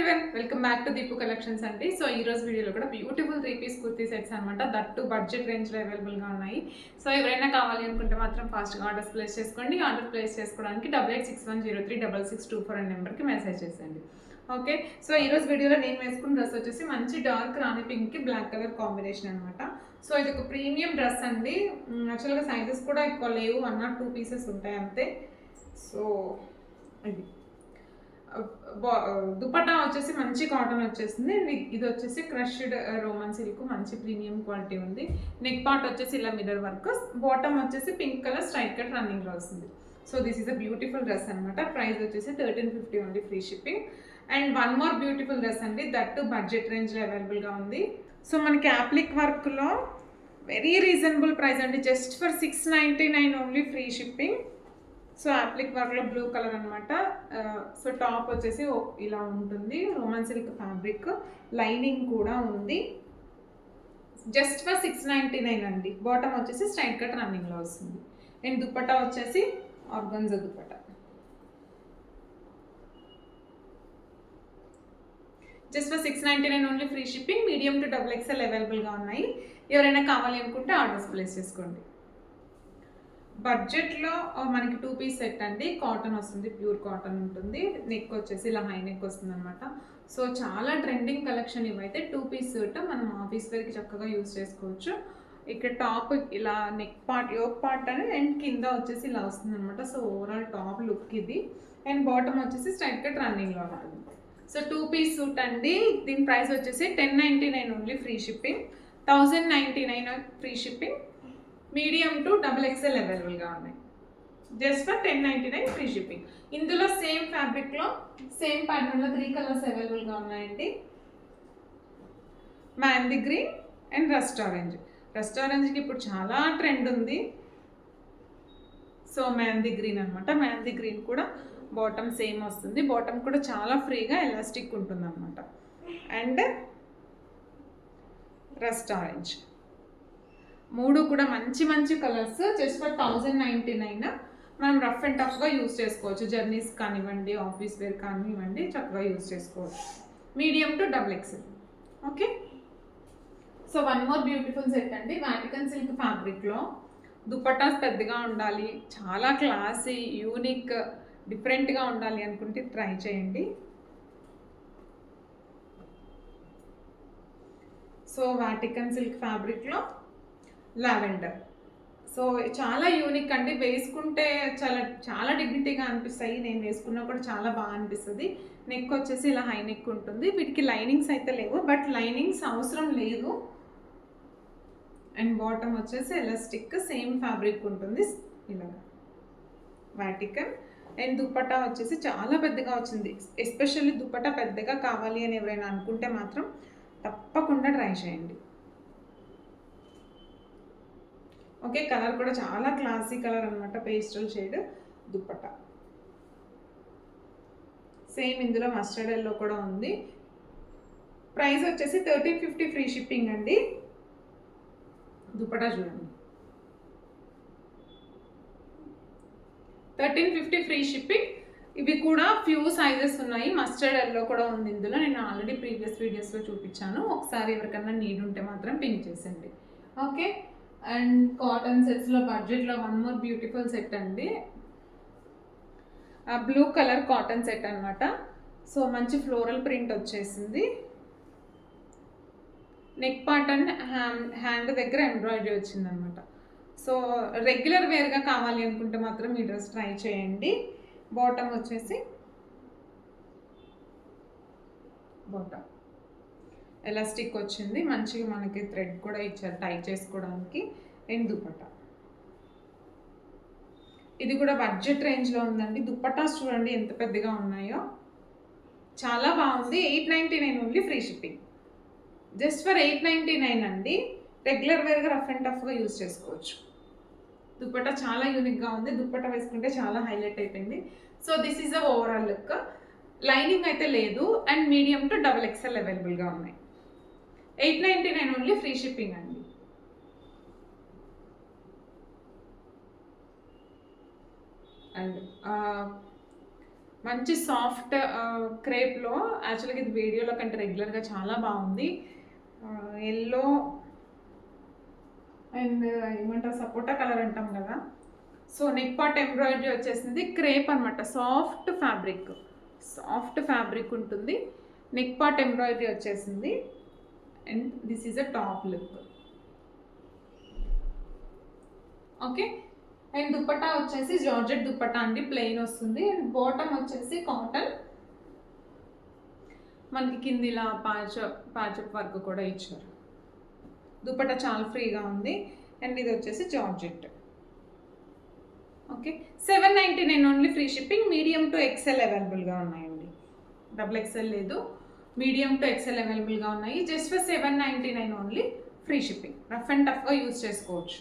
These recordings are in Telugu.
Everyone, welcome back to Deepu collections అండి. సో ఈ రోజు వీడియోలో కూడా బ్యూటిఫుల్ 3 పీస్ కుర్తీ సెట్స్ అనమాట. దట్టు బడ్జెట్ రేంజ్లో అవైలబుల్గా ఉన్నాయి. సో ఎవరైనా కావాలి అనుకుంటే మాత్రం ఫాస్ట్గా ఆర్డర్స్ ప్లేస్ చేసుకోండి. ఆర్డర్ ప్లేస్ చేసుకోవడానికి 8861036624 అనే నెంబర్కి మెసేజ్ చేసేయండి. ఓకే, సో ఈరోజు వీడియోలో నేను వేసుకున్న డ్రెస్ వచ్చేసి మంచి డార్క్ రాణి పింక్కి బ్లాక్ కలర్ కాంబినేషన్ అనమాట. సో ఇది ఒక ప్రీమియం డ్రెస్ అండి. యాక్చువల్గా సైజెస్ కూడా ఎక్కువ లేవు, 1 or 2 పీసెస్ ఉంటాయి అంతే. సో ఇది దుపట్టా వచ్చేసి మంచి కాటన్ వచ్చేసింది. ఇది వచ్చేసి క్రష్డ్ రోమన్ సిల్క్, మంచి ప్రీమియం క్వాలిటీ ఉంది. నెక్ పార్ట్ వచ్చేసి ఇలా మిర్రర్ వర్క్, బాటమ్ వచ్చేసి పింక్ కలర్ స్ట్రైట్ కట్ రన్నింగ్లో వస్తుంది. So this is a beautiful dress అనమాట. ప్రైస్ వచ్చేసి 1350 only, free shipping. And one more beautiful dress అండి, దట్టు బడ్జెట్ రేంజ్లో అవైలబుల్గా ఉంది. సో మనకి యాప్లిక్ వర్క్లో వెరీ రీజనబుల్ ప్రైస్ అండి, just for 699 only, free shipping. So appliqué వర్క్లో బ్లూ కలర్ అనమాట. సో టాప్ వచ్చేసి ఇలా ఉంటుంది, రోమన్ సిల్క్ ఫ్యాబ్రిక్, లైనింగ్ కూడా ఉంది. జస్ట్ ఫర్ 699 అండి. బాటమ్ వచ్చేసి స్ట్రైట్ కట్ రన్నింగ్లో వస్తుంది. అండ్ దుపట్టా వచ్చేసి organza dupatta. Just for 699 only, free shipping. Medium to XXL అవైలబుల్గా ఉన్నాయి. ఎవరైనా కావాలి అనుకుంటే ఆర్డర్స్ ప్లేస్ చేసుకోండి. బడ్జెట్లో మనకి 2 పీస్ సెట్ అండి, కాటన్ వస్తుంది, ప్యూర్ కాటన్ ఉంటుంది. నెక్ వచ్చేసి ఇలా హై నెక్ వస్తుంది అనమాట. సో చాలా ట్రెండింగ్ కలెక్షన్ ఇవైతే. 2 పీస్ సెట్ మనం ఆఫీస్ వేర్కి చక్కగా యూజ్ చేసుకోవచ్చు. ఇక్కడ టాప్ ఇలా నెక్ పార్ట్, యోక్ పార్ట్ అని, అండ్ కింద వచ్చేసి ఇలా వస్తుంది అనమాట. సో ఓవరాల్ టాప్ లుక్ ఇది. అండ్ బాటమ్ వచ్చేసి స్ట్రైట్ కట్ రన్నింగ్లో ఉంటుంది. సో 2 పీస్ సూట్ అండి. దీని ప్రైస్ వచ్చేసి 1099 only, free shipping. 1099 free shipping. Medium to XXL అవైలబుల్గా ఉన్నాయి. Just for 1099 free shipping. ఇందులో సేమ్ ఫ్యాబ్రిక్లో సేమ్ ప్యాటర్న్లో 3 కలర్స్ అవైలబుల్గా ఉన్నాయండి. Mehndi green and rust orange. Rust ఆరెంజ్కి ఇప్పుడు చాలా ట్రెండ్ ఉంది. సో మ్యాంది గ్రీన్ అనమాట. మ్యాంది గ్రీన్ కూడా బాటమ్ సేమ్ వస్తుంది. బాటమ్ కూడా చాలా ఫ్రీగా ఎలాస్టిక్ ఉంటుంది అనమాట. అండ్ రస్ట్ ఆరెంజ్, 3 కూడా మంచి మంచి కలర్స్. జస్ట్ ఫర్ 1099 మనం రఫ్ అండ్ టఫ్గా యూజ్ చేసుకోవచ్చు. జర్నీస్ కానివ్వండి, ఆఫీస్ వేర్ కానివ్వండి, చక్కగా యూజ్ చేసుకోవచ్చు. Medium to XXL. Okay, so one more beautiful set అండి, వాటికన్ సిల్క్ ఫ్యాబ్రిక్లో. దుపట్టాస్ పెద్దగా ఉండాలి, చాలా క్లాసీ, యూనిక్, డిఫరెంట్గా ఉండాలి అనుకుంటే ట్రై చేయండి. సో వాటికన్ సిల్క్ ఫ్యాబ్రిక్లో లావెండర్. సో చాలా యూనిక్ అండి, వేసుకుంటే చాలా చాలా డిగ్నిటీగా అనిపిస్తాయి. నేను వేసుకున్నా కూడా చాలా బాగా అనిపిస్తుంది. నెక్ వచ్చేసి ఇలా హై నెక్ ఉంటుంది. వీటికి లైనింగ్స్ అయితే లేవు, బట్ లైనింగ్స్ అవసరం లేదు. అండ్ బాటమ్ వచ్చేసి ఎలాస్టిక్, సేమ్ ఫ్యాబ్రిక్ ఉంటుంది ఇలాగా, వాటికన్. అండ్ దుపట్టా వచ్చేసి చాలా పెద్దగా వచ్చింది. ఎస్పెషల్లీ దుపట్టా పెద్దగా కావాలి అని ఎవరైనా అనుకుంటే మాత్రం తప్పకుండా ట్రై చేయండి. ఓకే, కలర్ కూడా చాలా క్లాసీ కలర్ అనమాట, పేస్టల్ షేడ్ దుపట్టా. సేమ్ ఇందులో మస్టర్డ్ ఎల్లో కూడా ఉంది. ప్రైస్ వచ్చేసి 1350 ఫ్రీ షిప్పింగ్ అండి. దుపట్టా చూడండి, 1350 ఫ్రీ షిప్పింగ్. ఇవి కూడా ఫ్యూ సైజెస్ ఉన్నాయి. మస్టర్డ్ ఎల్లో కూడా ఉంది ఇందులో. నేను ఆల్రెడీ ప్రీవియస్ వీడియోస్లో చూపించాను. ఒకసారి ఎవరికన్నా నీడ్ ఉంటే మాత్రం పింక్ చేసేయండి. ఓకే, అండ్ కాటన్ సెట్స్లో బడ్జెట్లో వన్ మోర్ బ్యూటిఫుల్ సెట్ అండి, బ్లూ కలర్ కాటన్ సెట్ అనమాట. సో మంచి ఫ్లోరల్ ప్రింట్ వచ్చేసింది. నెక్ పార్ట్ అండ్ హ్యాండ్ దగ్గర ఎంబ్రాయిడరీ వచ్చిందనమాట. సో రెగ్యులర్ వేర్గా కావాలి అనుకుంటే మాత్రం ఈ డ్రెస్ ట్రై చేయండి. బాటమ్ వచ్చేసి బాటమ్ ఎలాస్టిక్ వచ్చింది, మంచిగా మనకి థ్రెడ్ కూడా ఇచ్చారు టై చేసుకోవడానికి. అండ్ దుపట్టా, ఇది కూడా బడ్జెట్ రేంజ్లో ఉందండి. దుపట్టాస్ చూడండి ఎంత పెద్దగా ఉన్నాయో, చాలా బాగుంది. 899 only, free shipping. Just for 899 అండి. రెగ్యులర్ వేర్గా రఫ్ అండ్ టఫ్గా యూజ్ చేసుకోవచ్చు. దుపట్టా చాలా యూనిక్గా ఉంది. దుపట్టా వేసుకుంటే చాలా హైలైట్ అయిపోయింది. So this is a overall look. Lining అయితే లేదు. అండ్ మీడియం టు XXL అవైలబుల్గా ఉన్నాయి. 899 ఓన్లీ, ఫ్రీ షిప్పింగ్ అండి. అండ్ మంచి సాఫ్ట్ క్రేప్లో. యాక్చువల్గా ఇది వీడియోలో కంటే రెగ్యులర్గా చాలా బాగుంది. ఎల్లో అండ్ ఏమంటారు సపోటా కలర్ అంటాం కదా. సో నెక్ పార్ట్ ఎంబ్రాయిడరీ వచ్చేసింది. క్రేప్ అనమాట, సాఫ్ట్ ఫ్యాబ్రిక్ ఉంటుంది. నెక్ పార్ట్ ఎంబ్రాయిడరీ వచ్చేసింది. And this is a top look. Okay, and dupatta వచ్చేసి జార్జెట్ దుపట్టా అండి, ప్లెయిన్ వస్తుంది. అండ్ బాటమ్ వచ్చేసి కాటన్. మనకి కింద ఇలా ప్యాచప్ వర్క్ కూడా ఇచ్చారు. దుపట్టా చాలా ఫ్రీగా ఉంది. అండ్ ఇది వచ్చేసి georgette. Okay, 799 only, free shipping. Medium to XL అవైలబుల్గా ఉన్నాయండి, XXL లేదు, మీడియం టు ఎక్సెల్ అవైలబుల్గా ఉన్నాయి. Just for 799 only, free shipping. Rough and టఫ్గా యూజ్ చేసుకోవచ్చు.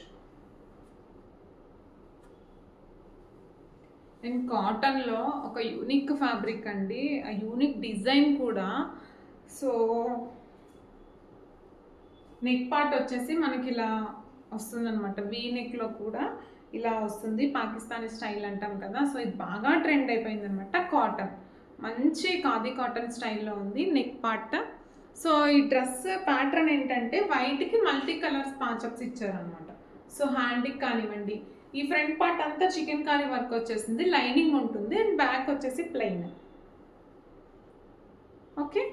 అండ్ కాటన్లో ఒక యూనిక్ ఫ్యాబ్రిక్ అండి, ఆ యూనిక్ డిజైన్ కూడా. సో నెక్ పార్ట్ వచ్చేసి మనకి ఇలా వస్తుంది అనమాట, వీ నెక్లో కూడా ఇలా వస్తుంది. పాకిస్తానీ స్టైల్ అంటాం కదా, సో ఇది బాగా ట్రెండ్ అయిపోయింది అనమాట. కాటన్, మంచి ఖాదీ కాటన్ స్టైల్లో ఉంది నెక్ పార్ట్. సో ఈ డ్రెస్ ప్యాటర్న్ ఏంటంటే వైట్కి మల్టీ కలర్స్ పాచప్స్ ఇచ్చారనమాట. సో హ్యాండ్కి కానివ్వండి, ఈ ఫ్రంట్ పార్ట్ అంతా చికెన్ కారీ వర్క్ వచ్చేసింది, లైనింగ్ ఉంటుంది. అండ్ బ్యాక్ వచ్చేసి ప్లెయిన్. ఓకే,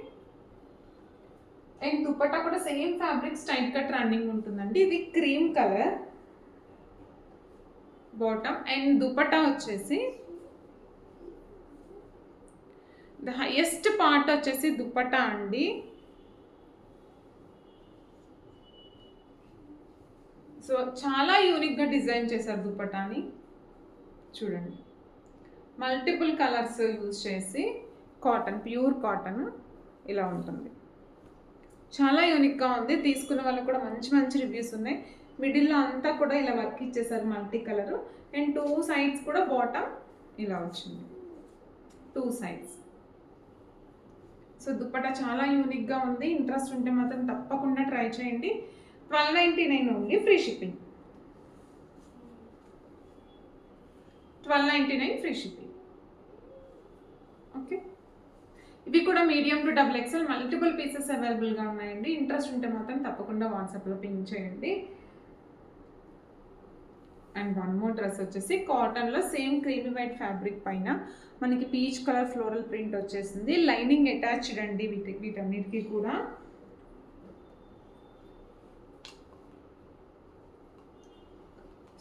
అండ్ దుపట్టా కూడా same fabric straight cut running ఉంటుందండి. ఇది cream colour bottom. And dupatta వచ్చేసి ద హైయెస్ట్ పార్ట్ వచ్చేసి దుపట్టా అండి. సో చాలా యూనిక్గా డిజైన్ చేశారు దుపట్టాని. చూడండి, మల్టిపుల్ కలర్స్ యూజ్ చేసి కాటన్, ప్యూర్ కాటన్ ఇలా ఉంటుంది. చాలా యూనిక్గా ఉంది. తీసుకున్న వాళ్ళకి కూడా మంచి మంచి రివ్యూస్ ఉన్నాయి. మిడిల్లో అంతా కూడా ఇలా వర్క్ ఇచ్చేసారు, మల్టీ కలర్. అండ్ 2 సైడ్స్ కూడా బాటమ్ ఇలా వచ్చింది, 2 సైడ్స్. సో దుపట్టా చాలా యూనిక్గా ఉంది. ఇంట్రెస్ట్ ఉంటే మాత్రం తప్పకుండా ట్రై చేయండి. 1299 only, free shipping. 1299 free shipping. Okay, ఇవి కూడా medium to XXL multiple pieces అవైలబుల్గా ఉన్నాయండి. ఇంట్రెస్ట్ ఉంటే మాత్రం తప్పకుండా వాట్సాప్లో పింక్ చేయండి. అండ్ వన్ మోర్ డ్రెస్ వచ్చేసి కాటన్లో సేమ్ క్రీమీ వైట్ ఫ్యాబ్రిక్ పైన మనకి పీచ్ కలర్ ఫ్లోరల్ ప్రింట్ వచ్చేసింది. లైనింగ్ అటాచ్డ్ అండి వీటన్నిటికీ కూడా.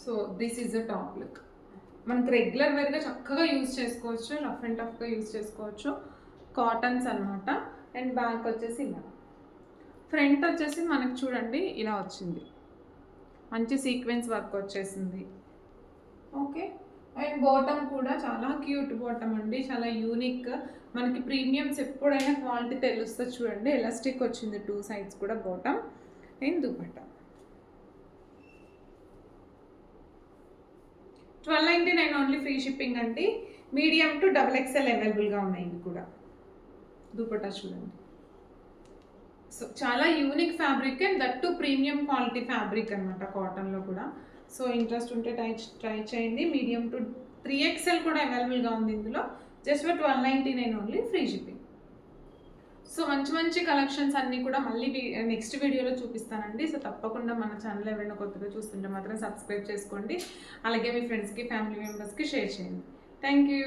So this is a top look. మనకి రెగ్యులర్ వేర్గా చక్కగా యూజ్ చేసుకోవచ్చు, రఫ్ అండ్ టఫ్గా యూజ్ చేసుకోవచ్చు. కాటన్స్ అనమాట. అండ్ బ్యాక్ వచ్చేసి ఇలా, ఫ్రంట్ వచ్చేసి మనకు చూడండి ఇలా వచ్చింది, మంచి సీక్వెన్స్ వర్క్ వచ్చేసింది. ఓకే, అండ్ బాటమ్ కూడా చాలా క్యూట్ బాటమ్ అండి, చాలా యూనిక్. మనకి ప్రీమియమ్స్ ఎప్పుడైనా క్వాలిటీ తెలుస్తుంది. చూడండి, ఎలాస్టిక్ వచ్చింది 2 సైడ్స్ కూడా bottom. And dupatta 1299 only, free shipping అండి. మీడియం టు XXL అవైలబుల్గా ఉన్నాయి. ఇవి కూడా దుపట్టా చూడండి. సో చాలా unique fabric and that to premium quality fabric అనమాట కాటన్లో కూడా. సో ఇంట్రెస్ట్ ఉంటే ట్రై చేయండి. మీడియం టు 3XL కూడా అవైలబుల్గా ఉంది ఇందులో. Just for 1299 only, free shipping. So మంచి మంచి కలెక్షన్స్ అన్నీ కూడా మళ్ళీ నెక్స్ట్ వీడియోలో చూపిస్తానండి. సో తప్పకుండా మన ఛానల్ ఎవరైనా కొత్తగా చూస్తుంటే మాత్రం సబ్స్క్రైబ్ చేసుకోండి. అలాగే మీ ఫ్రెండ్స్కి, ఫ్యామిలీ మెంబర్స్కి షేర్ చేయండి. Thank you.